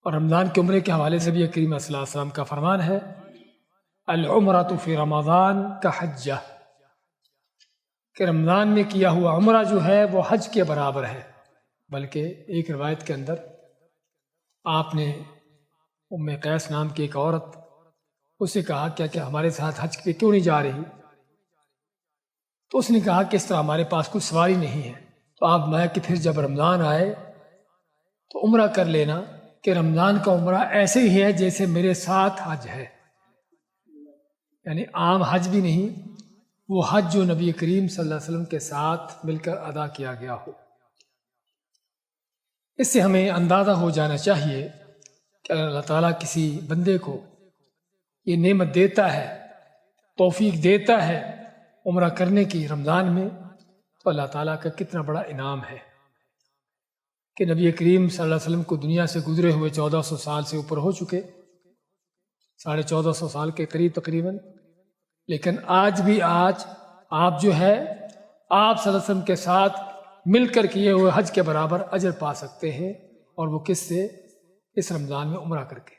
اور رمضان کے عمرے کے حوالے سے بھی کریم صلی اللہ علیہ وسلم کا فرمان ہے العمرۃ فی رمضان کا حجہ، کہ رمضان میں کیا ہوا عمرہ جو ہے وہ حج کے برابر ہے۔ بلکہ ایک روایت کے اندر آپ نے ام قیس نام کی ایک عورت، اسے کہا کہ ہمارے ساتھ حج پہ کیوں نہیں جا رہی؟ تو اس نے کہا کہ اس طرح ہمارے پاس کوئی سواری نہیں ہے۔ تو آپ میں کہ پھر جب رمضان آئے تو عمرہ کر لینا، کہ رمضان کا عمرہ ایسے ہی ہے جیسے میرے ساتھ حج ہے، یعنی عام حج بھی نہیں، وہ حج جو نبی کریم صلی اللہ علیہ وسلم کے ساتھ مل کر ادا کیا گیا ہو۔ اس سے ہمیں اندازہ ہو جانا چاہیے کہ اللہ تعالیٰ کسی بندے کو یہ نعمت دیتا ہے، توفیق دیتا ہے عمرہ کرنے کی رمضان میں، تو اللہ تعالیٰ کا کتنا بڑا انعام ہے کہ نبی کریم صلی اللہ علیہ وسلم کو دنیا سے گزرے ہوئے 1400 سال سے اوپر ہو چکے، 1450 سال کے قریب تقریباً، لیکن آج بھی آپ جو ہے آپ صلی اللہ علیہ وسلم کے ساتھ مل کر کیے ہوئے حج کے برابر اجر پا سکتے ہیں، اور وہ کس سے؟ اس رمضان میں عمرہ کر کے۔